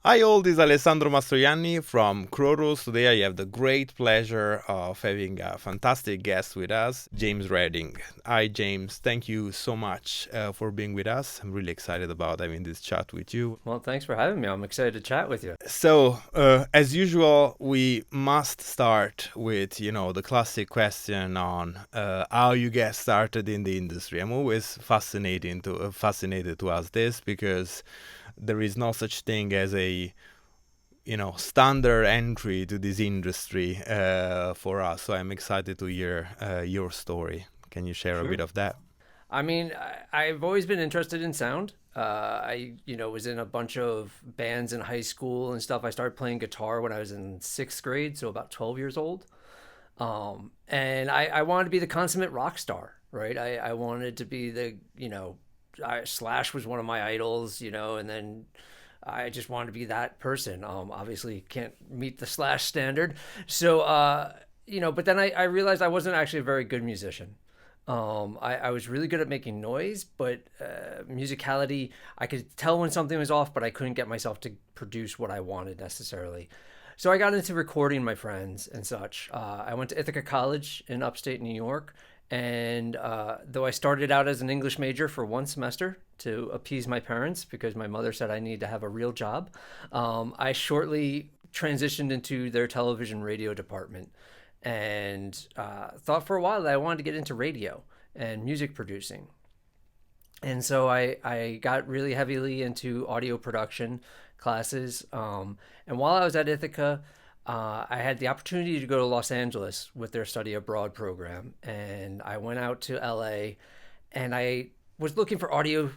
Hi all, this is Alessandro Mastroianni from Croros. Today I have the great pleasure of having a fantastic guest with us, James Redding. Hi James, thank you so much for being with us. I'm really excited about having this chat with you. Well, thanks for having me. I'm excited to chat with you. So, as usual, we must start with, the classic question on how you get started in the industry. I'm always fascinated to ask this because there is no such thing as a standard entry to this industry for us. So I'm excited to hear your story. Can you share a bit Sure. of that? I mean, I've always been interested in sound. I was in a bunch of bands in high school and stuff. I started playing guitar when I was in sixth grade, so about 12 years old. And I wanted to be the consummate rock star, right? I wanted to be Slash was one of my idols, and then I just wanted to be that person. Obviously can't meet the Slash standard. So, but then I realized I wasn't actually a very good musician. I was really good at making noise, but musicality, I could tell when something was off, but I couldn't get myself to produce what I wanted necessarily. So I got into recording my friends and such. I went to Ithaca College in upstate New York. And though I started out as an English major for one semester to appease my parents because my mother said I need to have a real job, I shortly transitioned into their television radio department and thought for a while that I wanted to get into radio and music producing. And so I got really heavily into audio production classes. And while I was at Ithaca, I had the opportunity to go to Los Angeles with their study abroad program. And I went out to LA and I was looking for audio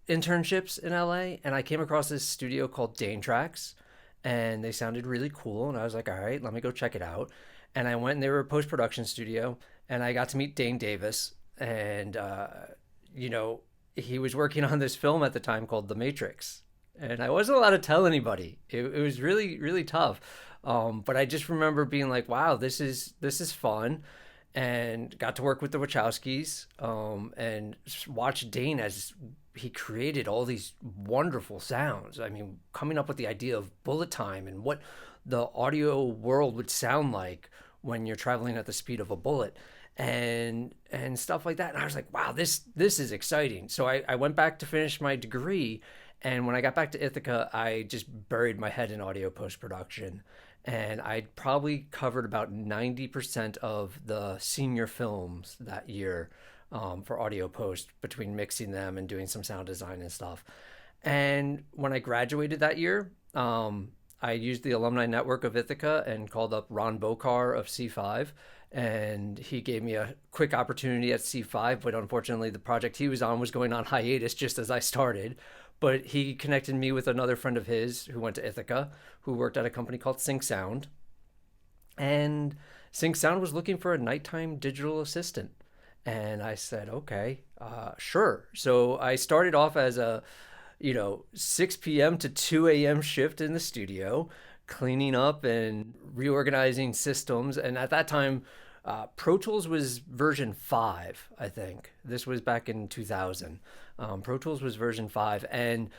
internships in LA. And I came across this studio called Dane Tracks. And they sounded really cool. And I was like, all right, let me go check it out. And I went and they were a post production studio. And I got to meet Dane Davis. And, you know, he was working on this film at the time called The Matrix, and I wasn't allowed to tell anybody. It was really really tough, but I just remember being like, "Wow, this is fun," and got to work with the Wachowskis and watch Dane as he created all these wonderful sounds. I mean, coming up with the idea of bullet time and what the audio world would sound like when you're traveling at the speed of a bullet and stuff like that. And I was like, wow, this is exciting. So I went back to finish my degree. And when I got back to Ithaca, I just buried my head in audio post production. And I probably covered about 90% of the senior films that year for audio post between mixing them and doing some sound design and stuff. And when I graduated that year, I used the alumni network of Ithaca and called up Ron Bokar of C5. And he gave me a quick opportunity at C5, but unfortunately, the project he was on was going on hiatus just as I started. But he connected me with another friend of his who went to Ithaca, who worked at a company called Sync Sound. And Sync Sound was looking for a nighttime digital assistant. And I said, okay, sure. So I started off as a 6 p.m. to 2 a.m. shift in the studio, cleaning up and reorganizing systems. And at that time, Pro Tools was version 5, I think. This was back in 2000. Pro Tools was version 5, and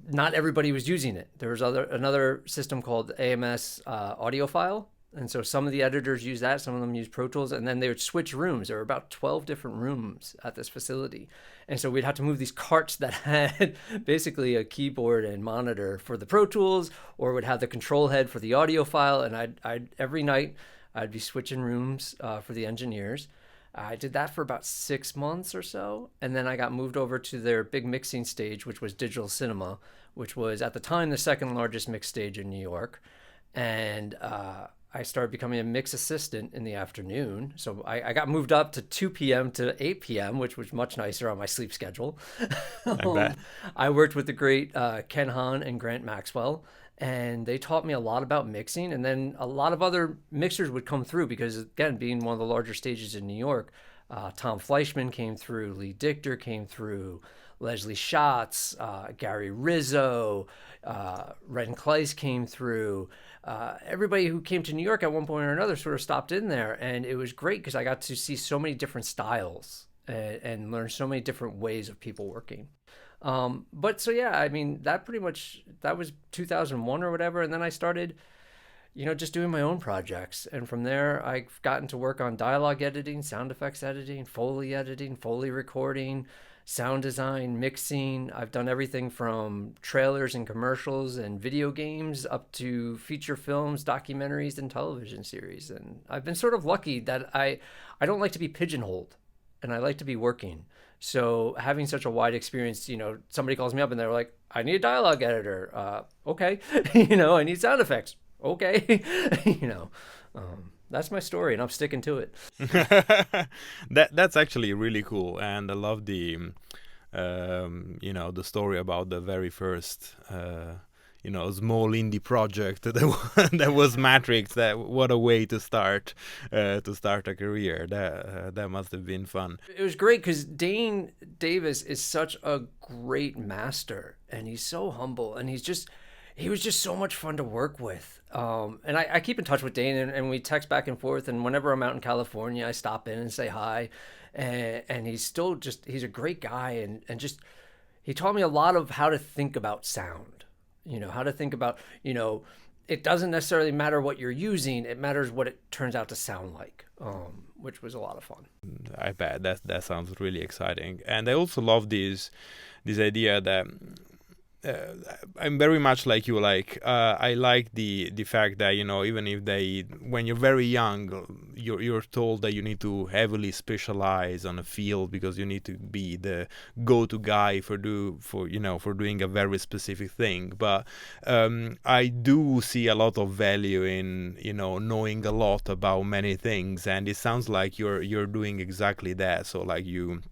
not everybody was using it. There was another system called AMS Audiophile, and so some of the editors use that, some of them use Pro Tools, and then they would switch rooms. There were about 12 different rooms at this facility. And so we'd have to move these carts that had basically a keyboard and monitor for the Pro Tools, or would have the control head for the audiophile. And I'd every night I'd be switching rooms for the engineers. I did that for about 6 months or so, and then I got moved over to their big mixing stage, which was Digital Cinema, which was at the time the second largest mix stage in New York. And I started becoming a mix assistant in the afternoon. So I got moved up to 2 p.m. to 8 p.m., which was much nicer on my sleep schedule. I bet. I worked with the great Ken Hahn and Grant Maxwell, and they taught me a lot about mixing. And then a lot of other mixers would come through because, again, being one of the larger stages in New York, Tom Fleischman came through, Lee Dichter came through, Leslie Schatz, Gary Rizzo, Ren Kleiss came through. Everybody who came to New York at one point or another sort of stopped in there, and it was great because I got to see so many different styles and learn so many different ways of people working. But so yeah, I mean, that pretty much, that was 2001 or whatever. And then I started, just doing my own projects. And from there, I've gotten to work on dialogue editing, sound effects editing, Foley recording, sound design, mixing. I've done everything from trailers and commercials and video games up to feature films, documentaries, and television series. And I've been sort of lucky that I don't like to be pigeonholed, and I like to be working. So having such a wide experience, somebody calls me up and they're like, I need a dialogue editor. Okay. I need sound effects. Okay. you know, that's my story and I'm sticking to it. That's actually really cool, and I love the story about the very first small indie project that was Matrix. That what a way to start a career. That must have been fun. It was great because Dane Davis is such a great master and he's so humble and he was just so much fun to work with. And I keep in touch with Dane and we text back and forth. And whenever I'm out in California, I stop in and say hi. And he's still he's a great guy. And just, he taught me a lot of how to think about sound, how to think about, it doesn't necessarily matter what you're using. It matters what it turns out to sound like, which was a lot of fun. I bet that sounds really exciting, and I also love this idea that uh, I'm very much like you. Like I like the fact that even if when you're very young, you're told that you need to heavily specialize on a field because you need to be the go-to guy for doing a very specific thing. But I do see a lot of value in knowing a lot about many things, and it sounds like you're doing exactly that. So like you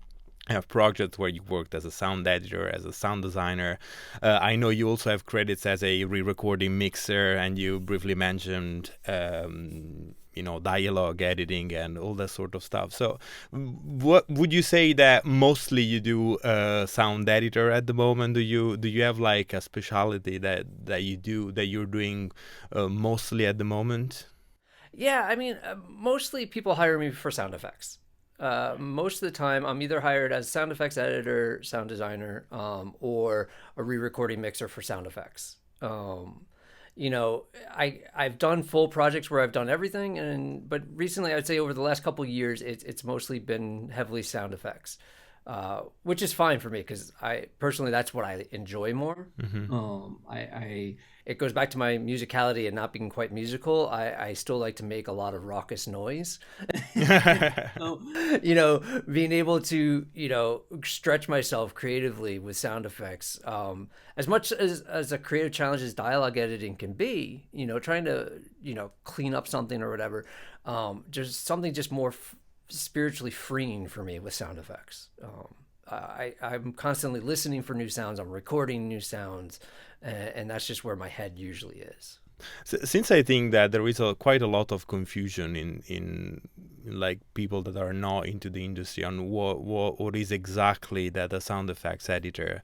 have projects where you worked as a sound editor, as a sound designer. I know you also have credits as a re-recording mixer, and you briefly mentioned, dialogue editing and all that sort of stuff. So, what would you say that mostly you do sound editor at the moment? Do you have like a specialty that you're doing mostly at the moment? Yeah, I mean, mostly people hire me for sound effects. Most of the time, I'm either hired as sound effects editor, sound designer, or a re-recording mixer for sound effects. I've done full projects where I've done everything, but recently, I'd say over the last couple of years, it's mostly been heavily sound effects, which is fine for me because I personally that's what I enjoy more. Hmm. I it goes back to my musicality and not being quite musical. I still like to make a lot of raucous noise. So, being able to, stretch myself creatively with sound effects, as much as a creative challenge as dialogue editing can be, trying to, clean up something or whatever, just something just more spiritually freeing for me with sound effects. I'm constantly listening for new sounds. I'm recording new sounds, and that's just where my head usually is. Since I think that there is quite a lot of confusion in like people that are not into the industry on what is exactly that a sound effects editor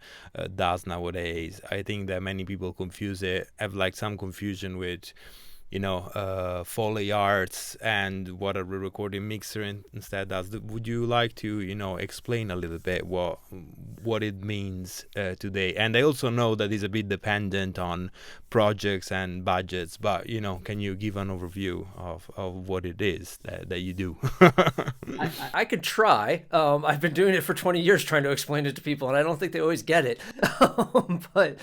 does nowadays. I think that many people confuse it, have like some confusion with Foley arts and what a recording mixer instead does. Would you like to, explain a little bit what it means today? And I also know that it's a bit dependent on projects and budgets, but can you give an overview of what it is that you do? I could try. I've been doing it for 20 years trying to explain it to people, and I don't think they always get it. But,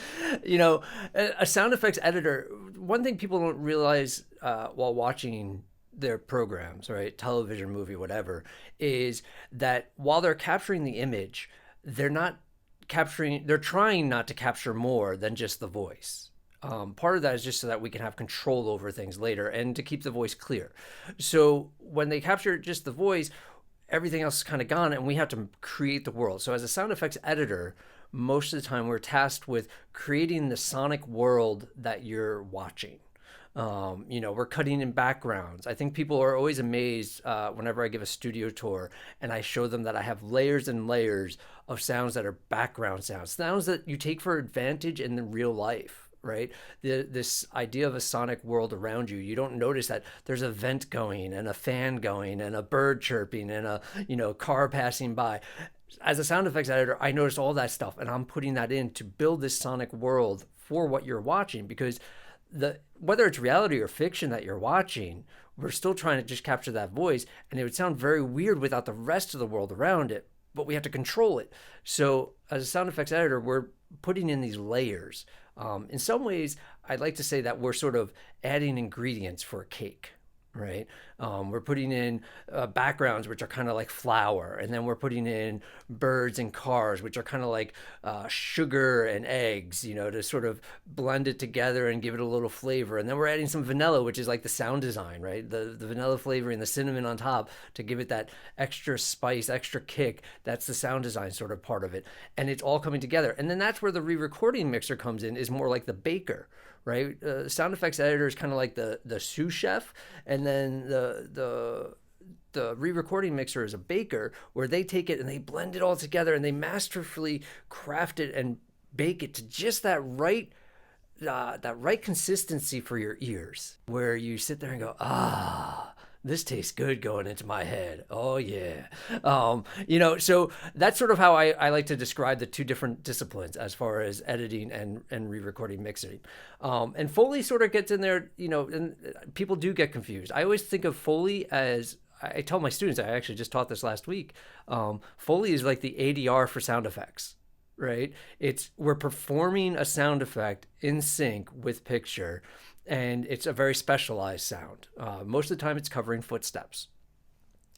a sound effects editor, one thing people don't realize while watching their programs, right, television, movie, whatever, is that while they're capturing the image, they're trying not to capture more than just the voice. Part of that is just so that we can have control over things later and to keep the voice clear. So when they capture just the voice, everything else is kind of gone and we have to create the world. So as a sound effects editor, most of the time we're tasked with creating the sonic world that you're watching. We're cutting in backgrounds. I think people are always amazed whenever I give a studio tour and I show them that I have layers and layers of sounds that are background sounds that you take for advantage in the real life. Right, this idea of a sonic world around you. You don't notice that there's a vent going and a fan going and a bird chirping and a car passing by. As a sound effects editor, I noticed all that stuff, and I'm putting that in to build this sonic world for what you're watching, because the whether it's reality or fiction that you're watching, we're still trying to just capture that voice, and it would sound very weird without the rest of the world around it, but we have to control it. So as a sound effects editor, we're putting in these layers. In some ways, I'd like to say that we're sort of adding ingredients for a cake, right? We're putting in backgrounds, which are kind of like flour, and then we're putting in birds and cars, which are kind of like sugar and eggs, to sort of blend it together and give it a little flavor. And then we're adding some vanilla, which is like the sound design, right? The vanilla flavor and the cinnamon on top to give it that extra spice, extra kick. That's the sound design sort of part of it. And it's all coming together. And then that's where the re-recording mixer comes in, is more like the baker, right? Sound effects editor is kind of like the sous chef, and then the re-recording mixer is a baker, where they take it and they blend it all together and they masterfully craft it and bake it to just that right consistency for your ears, where you sit there and go, this tastes good going into my head. Oh yeah. So that's sort of how I like to describe the two different disciplines as far as editing and re-recording mixing. And Foley sort of gets in there, and people do get confused. I always think of Foley as, I tell my students, I actually just taught this last week. Foley is like the ADR for sound effects, right? We're performing a sound effect in sync with picture, and it's a very specialized sound. Most of the time it's covering footsteps.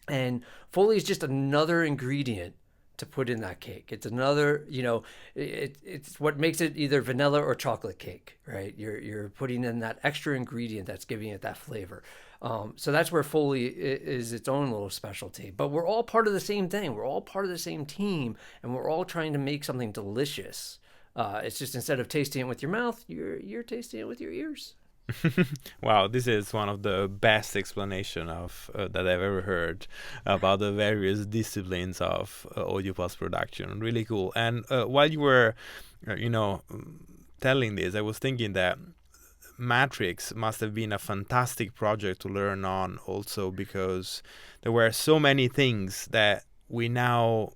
And Foley is just another ingredient to put in that cake. It's another, it's what makes it either vanilla or chocolate cake, right? You're putting in that extra ingredient that's giving it that flavor. So that's where Foley is its own little specialty. But we're all part of the same thing. We're all part of the same team, and we're all trying to make something delicious. It's just, instead of tasting it with your mouth, you're tasting it with your ears. Wow, this is one of the best explanation of that I've ever heard about the various disciplines of audio post production. Really cool. And while you were, telling this, I was thinking that Matrix must have been a fantastic project to learn on, also because there were so many things that we now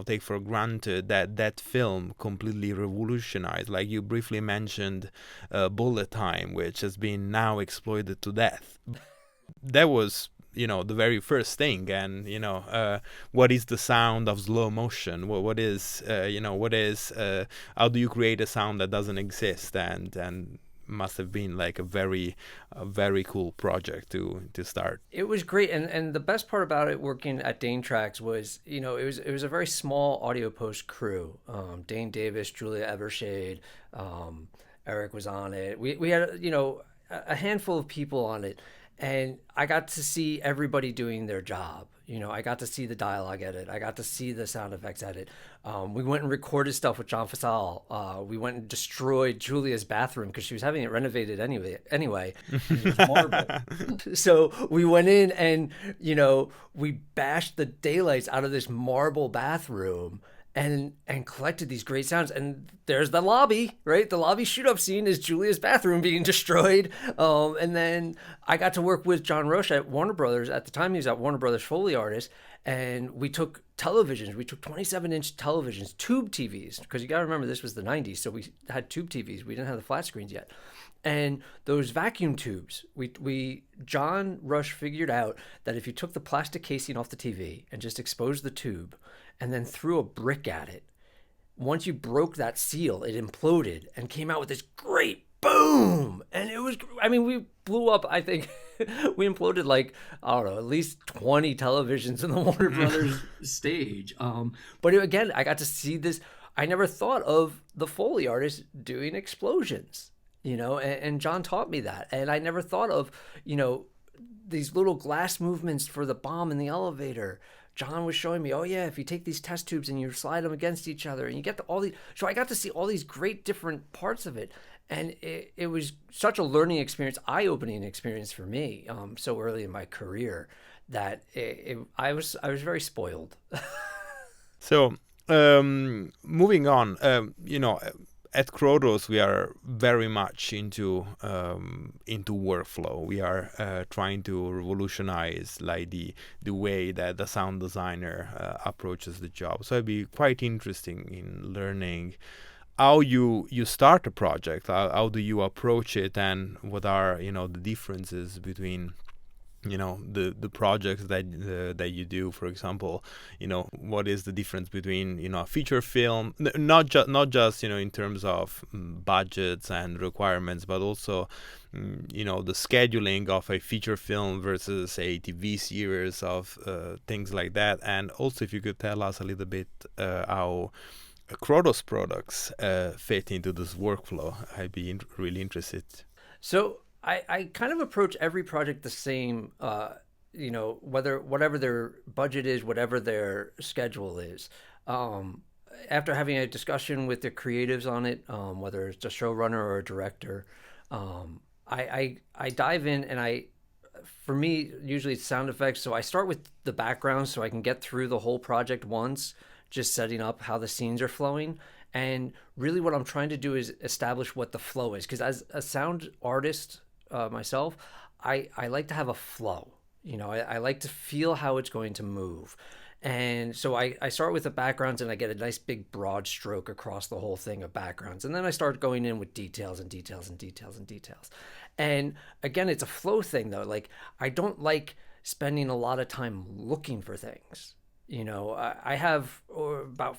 take for granted that film completely revolutionized. Like you briefly mentioned bullet time, which has been now exploited to death. That was the very first thing. And what is the sound of slow motion? What is how do you create a sound that doesn't exist? And must have been like a very cool project to start. It was great, and the best part about it working at Dane Tracks was, it was a very small audio post crew. Dane Davis, Julia Evershade, Eric was on it. We had a handful of people on it, and I got to see everybody doing their job. I got to see the dialogue edit. I got to see the sound effects edit. We went and recorded stuff with John Fasal. We went and destroyed Julia's bathroom because she was having it renovated anyway. It was marble. So we went in and, we bashed the daylights out of this marble bathroom and collected these great sounds. And there's the lobby, right? The lobby shoot-up scene is Julia's bathroom being destroyed. And then I got to work with John Roche at Warner Brothers. At the time, he was at Warner Brothers Foley Artist. And we took televisions. We took 27-inch televisions, tube TVs, because you got to remember this was the 90s. So we had tube TVs. We didn't have the flat screens yet. And those vacuum tubes, John Rush figured out that if you took the plastic casing off the TV and just exposed the tube and then threw a brick at it, once you broke that seal, it imploded and came out with this great boom. And it was, we blew up, I think, we imploded like, I don't know, at least 20 televisions in the Warner Brothers stage. But again, I got to see this. I never thought of the Foley artist doing explosions. And John taught me that. And I never thought of, these little glass movements for the bomb in the elevator. John was showing me, oh yeah, if you take these test tubes and you slide them against each other and you get all these. So I got to see all these great different parts of it. And it was such a learning experience, eye-opening experience for me so early in my career that I was very spoiled. So moving on, at Krodos, we are very much into workflow. We are trying to revolutionize like the way that the sound designer approaches the job. So it'd be quite interesting in learning how you start a project. How do you approach it, and what are the differences between the projects that you do. For example, what is the difference between a feature film, not just in terms of budgets and requirements, but also the scheduling of a feature film versus a TV series of things like that. And also, if you could tell us a little bit how Kronos products fit into this workflow, I'd be really interested. So I kind of approach every project the same, whatever their budget is, whatever their schedule is. Um, After having a discussion with the creatives on it, whether it's a showrunner or a director, I dive in and for me, usually it's sound effects. So I start with the background so I can get through the whole project once, just setting up how the scenes are flowing. And really, what I'm trying to do is establish what the flow is. Because as a sound artist myself, I like to have a flow. I like to feel how it's going to move. And so I start with the backgrounds and I get a nice big broad stroke across the whole thing of backgrounds. And then I start going in with details and details and details and details. And again, it's a flow thing though. Like, I don't like spending a lot of time looking for things. I have about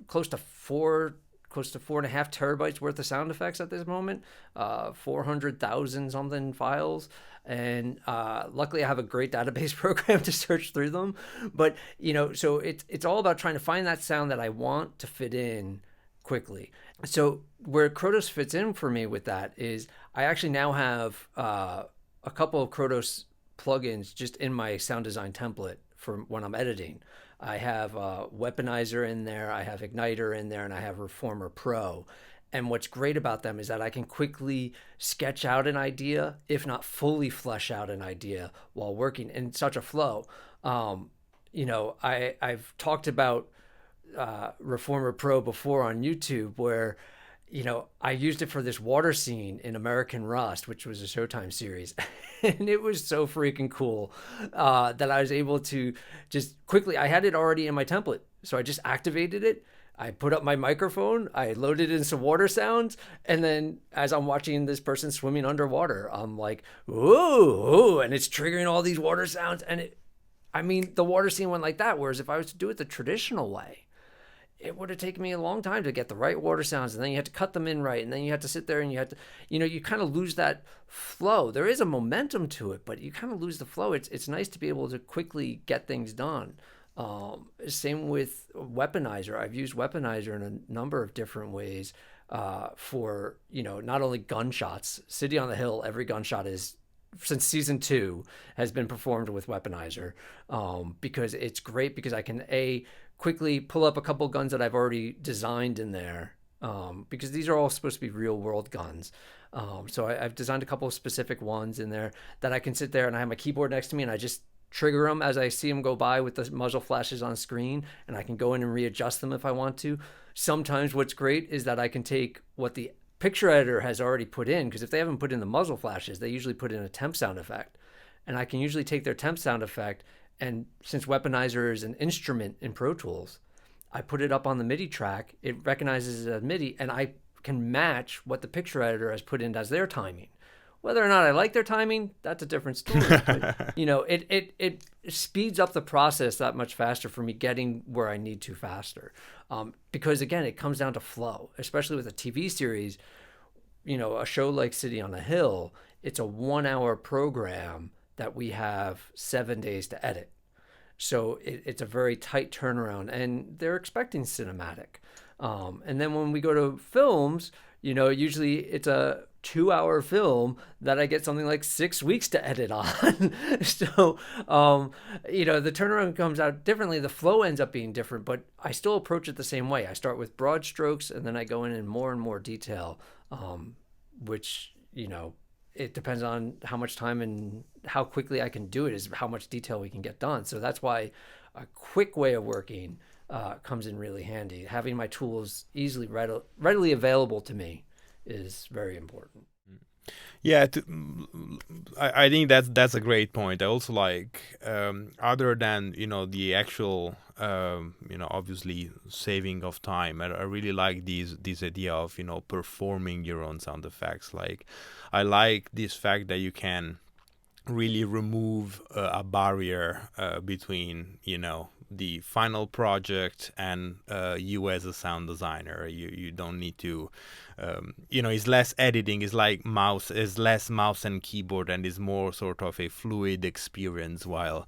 close to 4.5 terabytes worth of sound effects at this moment, 400,000 something files. And luckily I have a great database program to search through them. But, so it's all about trying to find that sound that I want to fit in quickly. So where Krotos fits in for me with that is I actually now have a couple of Krotos plugins just in my sound design template for when I'm editing. I have Weaponizer in there, I have Igniter in there, and I have Reformer Pro. And what's great about them is that I can quickly sketch out an idea, if not fully flesh out an idea while working in such a flow. I've talked about Reformer Pro before on YouTube where I used it for this water scene in American Rust, which was a Showtime series. And it was so freaking cool that I was able to just quickly, I had it already in my template. So I just activated it. I put up my microphone, I loaded in some water sounds, and then as I'm watching this person swimming underwater, I'm like, ooh, and it's triggering all these water sounds. And the water scene went like that. Whereas if I was to do it the traditional way, it would have taken me a long time to get the right water sounds, and then you had to cut them in right, and then you had to sit there and you had to, you kind of lose that flow. There is a momentum to it, but you kind of lose the flow. It's nice to be able to quickly get things done. Same with Weaponizer. I've used Weaponizer in a number of different ways for not only gunshots. City on the Hill, every gunshot is since season 2 has been performed with Weaponizer because it's great because I can quickly pull up a couple guns that I've already designed in there because these are all supposed to be real world guns. So I've designed a couple of specific ones in there that I can sit there and I have my keyboard next to me and I just trigger them as I see them go by with the muzzle flashes on screen, and I can go in and readjust them if I want to. Sometimes what's great is that I can take what the picture editor has already put in, because if they haven't put in the muzzle flashes, they usually put in a temp sound effect. And I can usually take their temp sound effect, and since Weaponizer is an instrument in Pro Tools, I put it up on the MIDI track, it recognizes it as MIDI, and I can match what the picture editor has put in as their timing. Whether or not I like their timing, that's a different story. But, it speeds up the process that much faster for me getting where I need to faster. Because again, it comes down to flow, especially with a TV series. A show like City on a Hill, it's a 1-hour program that we have 7 days to edit. So it's a very tight turnaround, and they're expecting cinematic. And then when we go to films, usually it's a 2-hour film that I get something like 6 weeks to edit on. So, the turnaround comes out differently. The flow ends up being different, but I still approach it the same way. I start with broad strokes and then I go in more and more detail, which, it depends on how much time and how quickly I can do it is how much detail we can get done. So that's why a quick way of working comes in really handy. Having my tools readily available to me is very important. Yeah, I think that's a great point. I also like, other than the actual, obviously saving of time. I really like this idea of performing your own sound effects. Like, I like this fact that you can really remove a barrier between the final project and you as a sound designer. You don't need to, it's less editing. It's less mouse and keyboard, and is more sort of a fluid experience while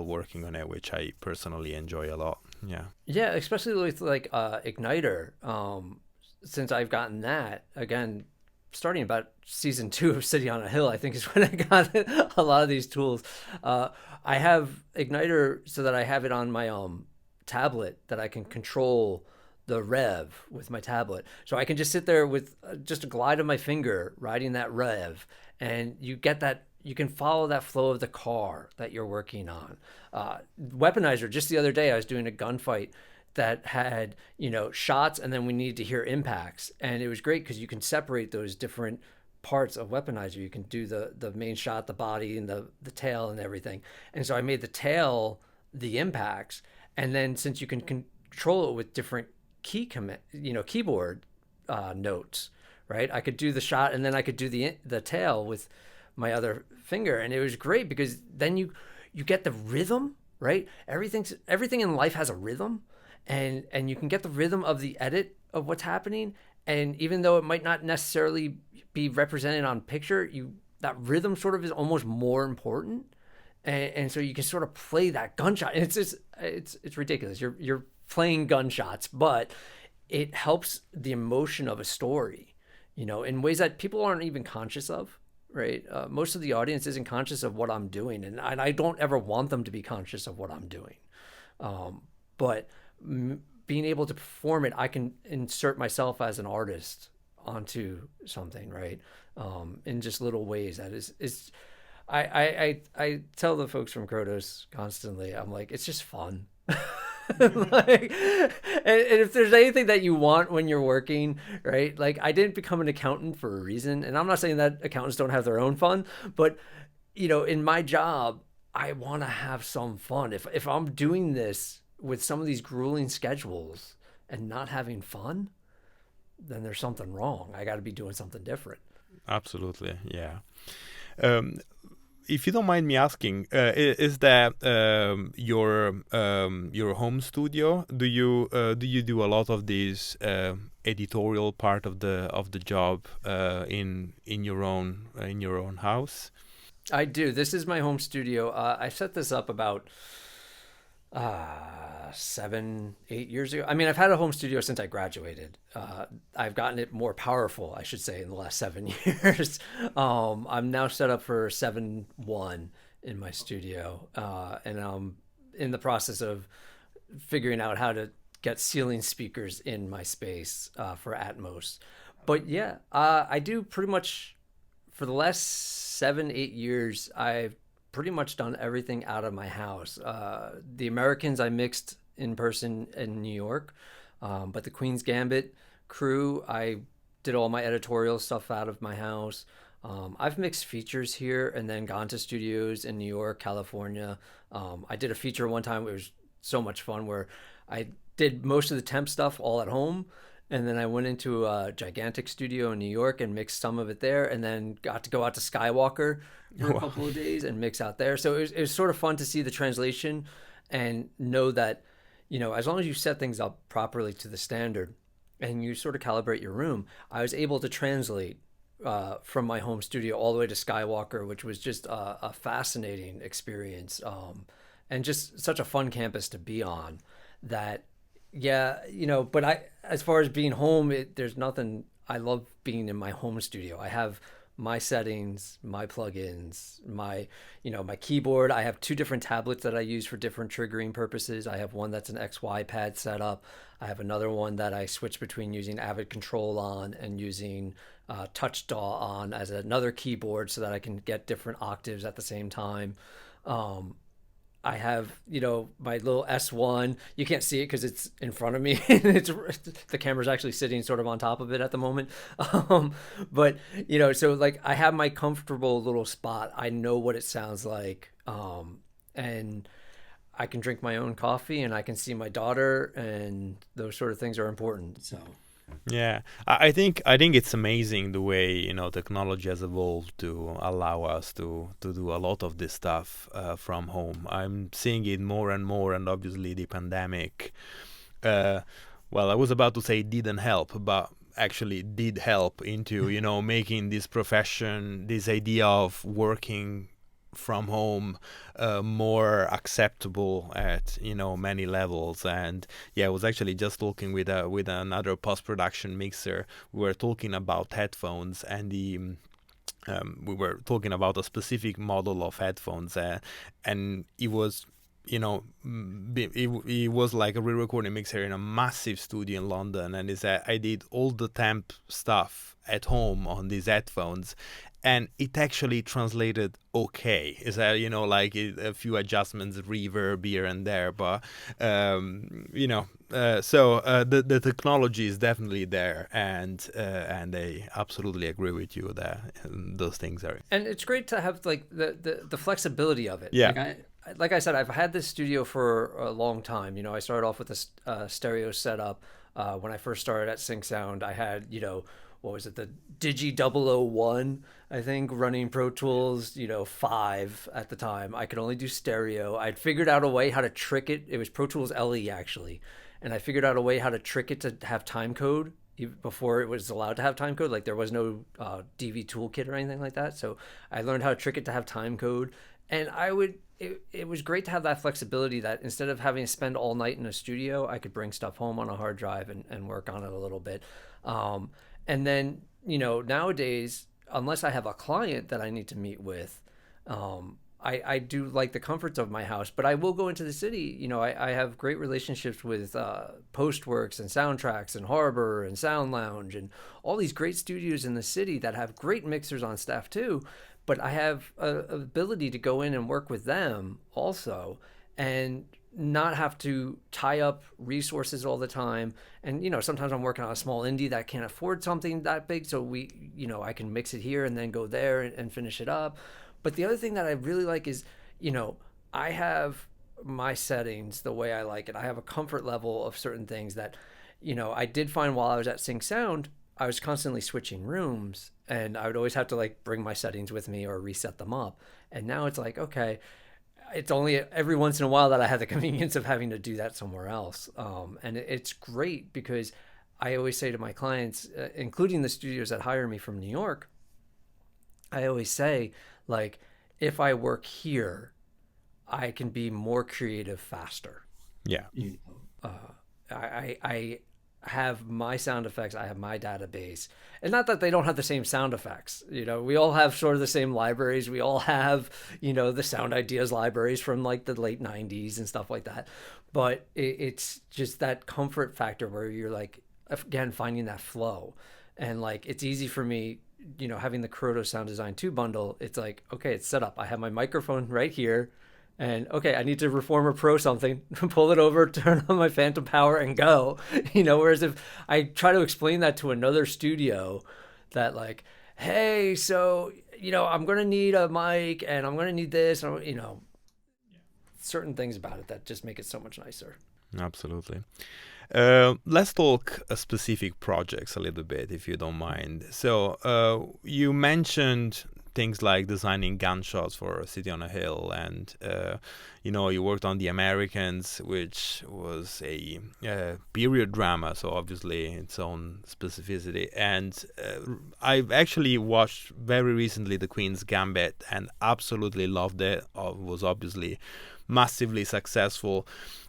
working on it, which I personally enjoy a lot. Yeah. Yeah, especially with like Igniter. Since I've gotten that again, starting about season 2 of City on a Hill, I think is when I got a lot of these tools. I have Igniter so that I have it on my tablet that I can control the rev with my tablet. So I can just sit there with just a glide of my finger riding that rev, and you get that. You can follow that flow of the car that you're working on. Weaponizer. Just the other day, I was doing a gunfight that had shots, and then we needed to hear impacts, and it was great because you can separate those different parts of Weaponizer. You can do the main shot, the body, and the tail, and everything. And so I made the tail the impacts, and then since you can control it with different keyboard notes, right? I could do the shot, and then I could do the tail with my other finger, and it was great because then you get the rhythm, right? Everything in life has a rhythm, and you can get the rhythm of the edit of what's happening. And even though it might not necessarily be represented on picture, you that rhythm sort of is almost more important. And so you can sort of play that gunshot. And it's ridiculous. You're playing gunshots, but it helps the emotion of a story, in ways that people aren't even conscious of. Right. Most of the audience isn't conscious of what I'm doing, and I don't ever want them to be conscious of what I'm doing. But being able to perform it, I can insert myself as an artist onto something, right? In just little ways. That is I tell the folks from Krotos constantly, I'm like, it's just fun. Like, and if there's anything that you want when you're working, right? Like, I didn't become an accountant for a reason, and I'm not saying that accountants don't have their own fun, but in my job, I want to have some fun. If I'm doing this with some of these grueling schedules and not having fun, then there's something wrong. I got to be doing something different. Absolutely. Yeah. Um, if you don't mind me asking, is that your home studio? Do you do a lot of this editorial part of the job in your own house? I do. This is my home studio. I set this up about 7, 8 years ago. I mean, I've had a home studio since I graduated. I've gotten it more powerful, I should say, in the last 7 years. I'm now set up for 7.1 in my studio, and I'm in the process of figuring out how to get ceiling speakers in my space for Atmos. But yeah, I do pretty much for the last 7, 8 years. I've pretty much done everything out of my house. The Americans I mixed in person in New York, but the Queens Gambit crew, I did all my editorial stuff out of my house. I've mixed features here and then gone to studios in New York, California. I did a feature one time. It was so much fun where I did most of the temp stuff all at home. And then I went into a gigantic studio in New York and mixed some of it there, and then got to go out to Skywalker for a couple of days and mix out there. So it was sort of fun to see the translation and know that, as long as you set things up properly to the standard and you sort of calibrate your room, I was able to translate from my home studio all the way to Skywalker, which was just a fascinating experience, and just such a fun campus to be on. That, yeah, but as far as being home, there's nothing. I love being in my home studio. I have my settings, my plugins, my keyboard. I have two different tablets that I use for different triggering purposes. I have one that's an XY pad setup. I have another one that I switch between using Avid Control on and using Touch DAW on as another keyboard so that I can get different octaves at the same time. I have, my little S1. You can't see it because it's in front of me. It's the camera's actually sitting sort of on top of it at the moment. Um, but so like I have my comfortable little spot. I know what it sounds like, and I can drink my own coffee and I can see my daughter, and those sort of things are important. So Yeah, I think it's amazing the way technology has evolved to allow us to do a lot of this stuff from home. I'm seeing it more and more, and obviously the pandemic. Uh, well, I was about to say didn't help, but actually did help into making this profession, this idea of working from home more acceptable at many levels. And yeah, I was actually just talking with another post production mixer. We were talking about headphones, and we were talking about a specific model of headphones, and it was it was like a re-recording mixer in a massive studio in London, and I did all the temp stuff at home on these headphones, and it actually translated okay. Is that like a few adjustments, reverb here and there, but the technology is definitely there, and I absolutely agree with you that those things are. and it's great to have like the flexibility of it. Yeah. Like I said, I've had this studio for a long time. I started off with a stereo setup. When I first started at Sync Sound, I had, what was it, the Digi 001, I think, running Pro Tools, 5 at the time. I could only do stereo. I'd figured out a way how to trick it. It was Pro Tools LE, actually. And I figured out a way how to trick it to have time code before it was allowed to have time code. Like there was no DV toolkit or anything like that. So I learned how to trick it to have time code. And it was great to have that flexibility that instead of having to spend all night in a studio, I could bring stuff home on a hard drive and work on it a little bit. And then, nowadays, unless I have a client that I need to meet with, I do like the comforts of my house, but I will go into the city. I have great relationships with Postworks and Soundtracks and Harbor and Sound Lounge and all these great studios in the city that have great mixers on staff too. But I have a ability to go in and work with them also, and not have to tie up resources all the time. And sometimes I'm working on a small indie that can't afford something that big, so I can mix it here and then go there and finish it up. But the other thing that I really like is, I have my settings the way I like it. I have a comfort level of certain things that, I did find while I was at Sync Sound, I was constantly switching rooms, and I would always have to like bring my settings with me or reset them up. And now it's like, okay, it's only every once in a while that I have the convenience of having to do that somewhere else. And it's great because I always say to my clients, including the studios that hire me from New York, I always say, like, if I work here, I can be more creative faster. Yeah. I have my sound effects. I have my database, and not that they don't have the same sound effects. We all have sort of the same libraries. We all have, the sound ideas libraries from like the late '90s and stuff like that. But it's just that comfort factor where you're like, again, finding that flow, and like it's easy for me. Having the Croto Sound Design 2 bundle, it's like, okay, it's set up. I have my microphone right here. And okay, I need to Reformer Pro something, pull it over, turn on my Phantom Power, and go. Whereas if I try to explain that to another studio, that like, hey, so I'm gonna need a mic, and I'm gonna need this, and certain things about it that just make it so much nicer. Absolutely. Let's talk specific projects a little bit, if you don't mind. So you mentioned things like designing gunshots for City on a Hill, and you worked on The Americans, which was a period drama, so obviously its own specificity. And I've actually watched very recently the Queen's Gambit and absolutely loved it. Was obviously massively successful,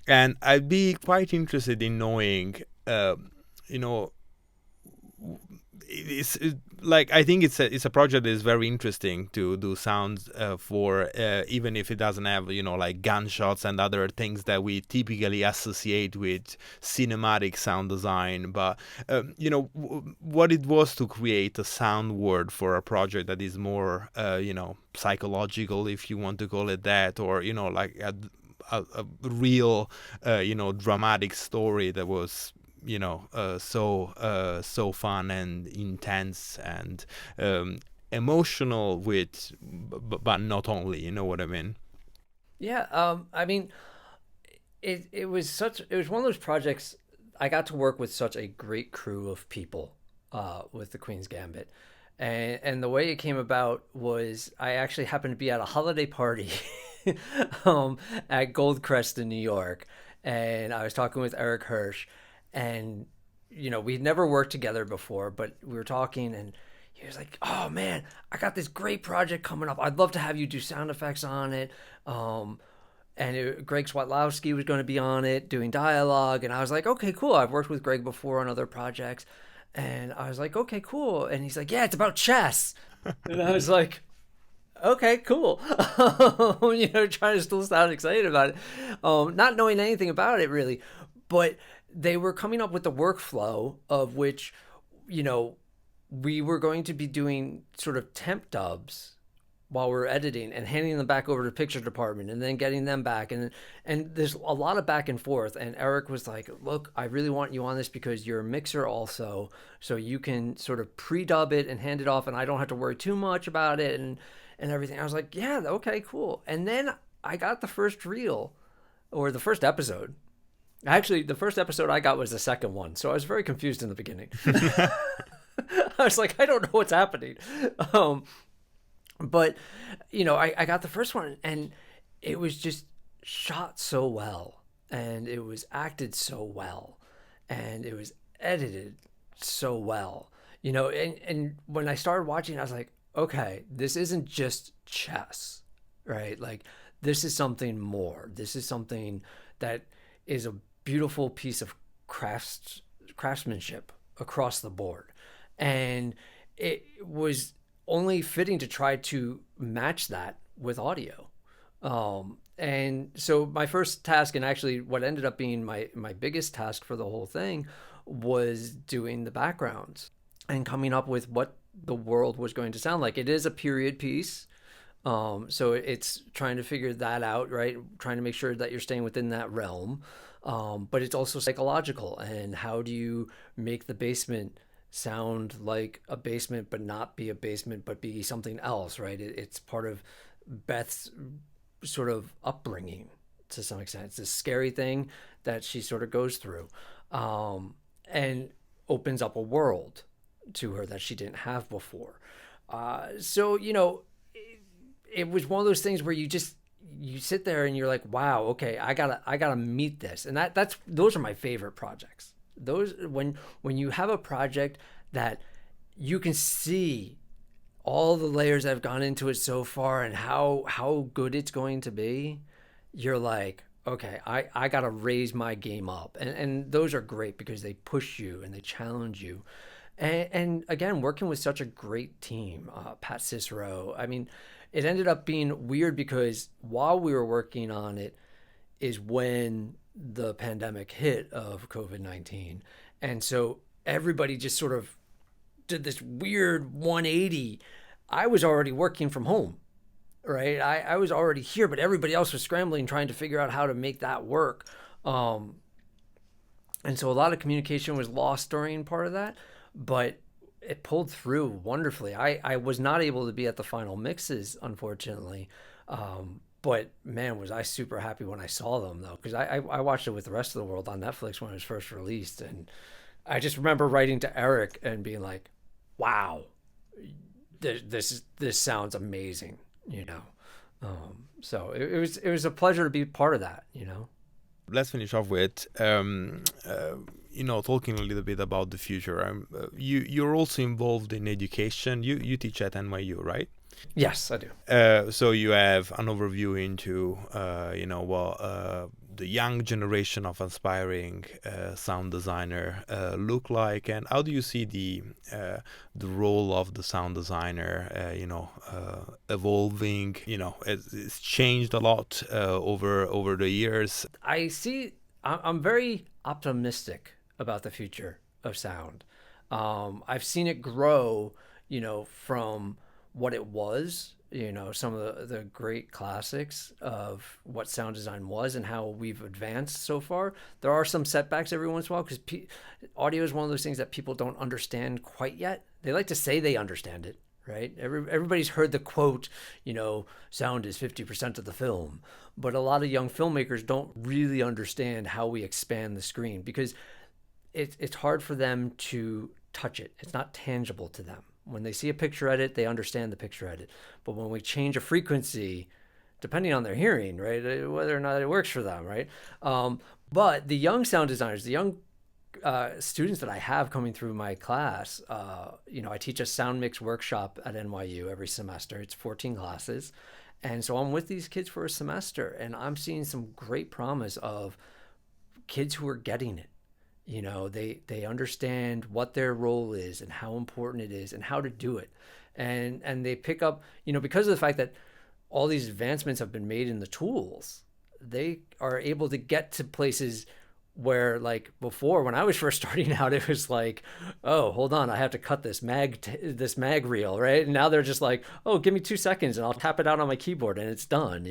and I'd be quite interested in knowing, like, I think it's a project that is very interesting to do sounds for, even if it doesn't have like gunshots and other things that we typically associate with cinematic sound design. But what it was to create a sound word for a project that is more psychological, if you want to call it that, or like a real, dramatic story that was, so fun and intense and emotional, but not only. You know what I mean? Yeah, I mean, it was one of those projects. I got to work with such a great crew of people with the Queen's Gambit, and the way it came about was I actually happened to be at a holiday party at Goldcrest in New York, and I was talking with Eric Hirsch, and we'd never worked together before, but we were talking and. He was like, "Oh man, I got this great project coming up. I'd love to have you do sound effects on it." Greg Swatlowski was going to be on it doing dialogue, and I was like, okay, cool. I've worked with Greg before on other projects, and I was like, okay, cool. And he's like, yeah, it's about chess, and I was like, okay, cool. Trying to still sound excited about it, not knowing anything about it really, but they were coming up with the workflow of which, you know, we were going to be doing sort of temp dubs while we're editing and handing them back over to the picture department and then getting them back, and there's a lot of back and forth. And Eric was like, look, I really want you on this because you're a mixer also, so you can sort of pre-dub it and hand it off and I don't have to worry too much about it and everything. I was like, yeah, okay, cool. And then I got the first reel, or the first episode. Actually, the first episode I got was the second one, so I was very confused in the beginning. I was like, I don't know what's happening. But, I got the first one and it was just shot so well and it was acted so well and it was edited so well, and when I started watching, I was like, okay, this isn't just chess, right? Like, this is something more. This is something that is a beautiful piece of craftsmanship across the board. And it was only fitting to try to match that with audio. And so my first task, and actually what ended up being my biggest task for the whole thing, was doing the backgrounds and coming up with what the world was going to sound like. It is a period piece. So it's trying to figure that out, right? Trying to make sure that you're staying within that realm. But it's also psychological. And how do you make the basement sound like a basement, but not be a basement, but be something else, right? It's part of Beth's sort of upbringing to some extent. It's a scary thing that she sort of goes through, and opens up a world to her that she didn't have before. So it was one of those things where you sit there and you're like, wow, okay, I gotta meet this, and those are my favorite projects. Those when you have a project that you can see all the layers that have gone into it so far and how good it's going to be, you're like, okay, I gotta raise my game up, and those are great because they push you and they challenge you. And again, working with such a great team, Pat Cicero. I mean, it ended up being weird because while we were working on it is when the pandemic hit of COVID-19. And so everybody just sort of did this weird 180. I was already working from home, right? I was already here, but everybody else was scrambling, trying to figure out how to make that work. And so a lot of communication was lost during part of that, but it pulled through wonderfully. I was not able to be at the final mixes, unfortunately. But man, was I super happy when I saw them, though, because I watched it with the rest of the world on Netflix when it was first released. And I just remember writing to Eric and being like, wow, this sounds amazing, So it was a pleasure to be part of that. Let's finish off with talking a little bit about the future. You're also involved in education. You teach at NYU, right? Yes, I do. So you have an overview into the young generation of aspiring sound designer look like, and how do you see the role of the sound designer evolving? It's changed a lot over the years. I'm very optimistic about the future of sound. I've seen it grow, from what it was some of the great classics of what sound design was and how we've advanced so far. There are some setbacks every once in a while because audio is one of those things that people don't understand quite yet. They like to say they understand it, right? Everybody's heard the quote, sound is 50% of the film. But a lot of young filmmakers don't really understand how we expand the screen because it's hard for them to touch it. It's not tangible to them. When they see a picture edit, they understand the picture edit. But when we change a frequency, depending on their hearing, right, whether or not it works for them, right? But the young sound designers, the young students that I have coming through my class, I teach a sound mix workshop at NYU every semester. It's 14 classes. And so I'm with these kids for a semester, and I'm seeing some great promise of kids who are getting it. They understand what their role is and how important it is and how to do it. And they pick up, because of the fact that all these advancements have been made in the tools, they are able to get to places where, like, before, when I was first starting out, it was like, oh, hold on, I have to cut this mag reel, right? And now they're just like, oh, give me 2 seconds and I'll tap it out on my keyboard and it's done.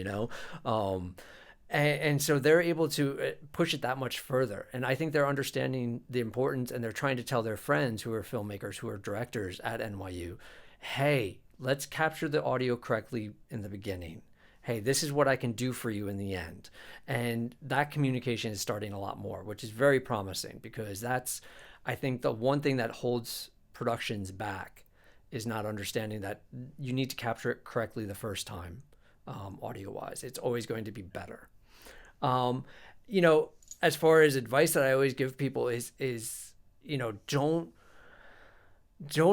And so they're able to push it that much further. And I think they're understanding the importance, and they're trying to tell their friends who are filmmakers, who are directors at NYU, hey, let's capture the audio correctly in the beginning. Hey, this is what I can do for you in the end. And that communication is starting a lot more, which is very promising, because that's, I think, the one thing that holds productions back is not understanding that you need to capture it correctly the first time, audio-wise. It's always going to be better. As far as advice that I always give people is don't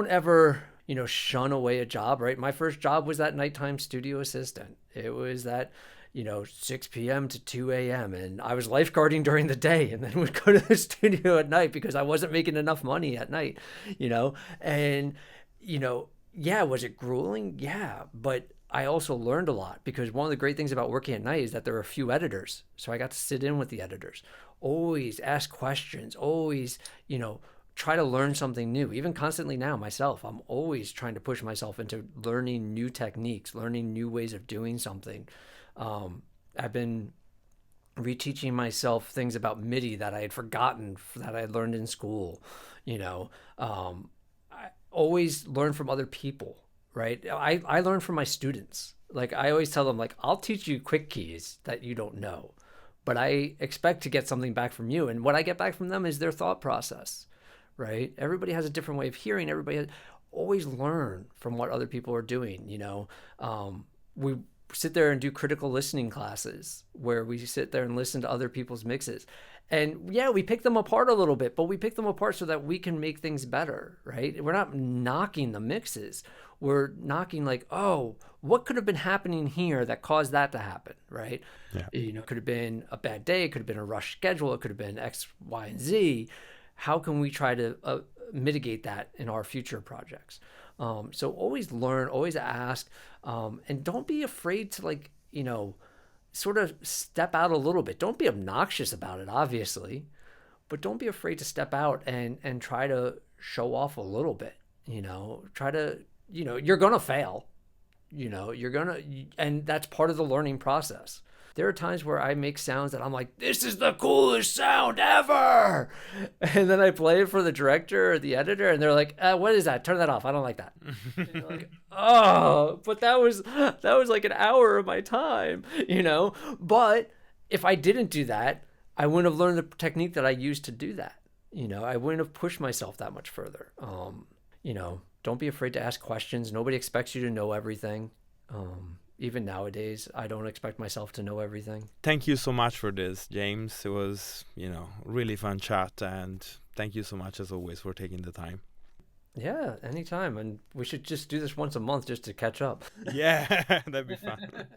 ever, shun away a job, right? My first job was that nighttime studio assistant. It was that, 6 p.m. to 2 a.m. And I was lifeguarding during the day and then would go to the studio at night because I wasn't making enough money at night, and, yeah, was it grueling? Yeah. But I also learned a lot, because one of the great things about working at night is that there are a few editors. So I got to sit in with the editors, always ask questions, always, try to learn something new. Even constantly now myself, I'm always trying to push myself into learning new techniques, learning new ways of doing something. I've been reteaching myself things about MIDI that I had forgotten, that I had learned in school. I always learn from other people. Right. I learn from my students. Like, I always tell them, like, I'll teach you quick keys that you don't know, but I expect to get something back from you. And what I get back from them is their thought process. Right. Everybody has a different way of hearing. Always learn from what other people are doing. We sit there and do critical listening classes where we sit there and listen to other people's mixes. And yeah, we pick them apart a little bit, but we pick them apart so that we can make things better, right? We're not knocking the mixes. We're knocking, like, oh, what could have been happening here that caused that to happen, right? Yeah. It could have been a bad day. It could have been a rush schedule. It could have been X, Y, and Z. How can we try to mitigate that in our future projects? So always learn, always ask, and don't be afraid to, sort of step out a little bit. Don't be obnoxious about it, obviously, but don't be afraid to step out and try to show off a little bit. Try to, you're gonna fail. And that's part of the learning process. There are times where I make sounds that I'm like, this is the coolest sound ever. And then I play it for the director or the editor, and they're like, what is that? Turn that off. I don't like that. And you're like, oh, but that was like an hour of my time, But if I didn't do that, I wouldn't have learned the technique that I used to do that. I wouldn't have pushed myself that much further. Don't be afraid to ask questions. Nobody expects you to know everything. Even nowadays, I don't expect myself to know everything. Thank you so much for this, James. It was, really fun chat, and thank you so much as always for taking the time. Yeah, anytime. And we should just do this once a month just to catch up. Yeah, that'd be fun.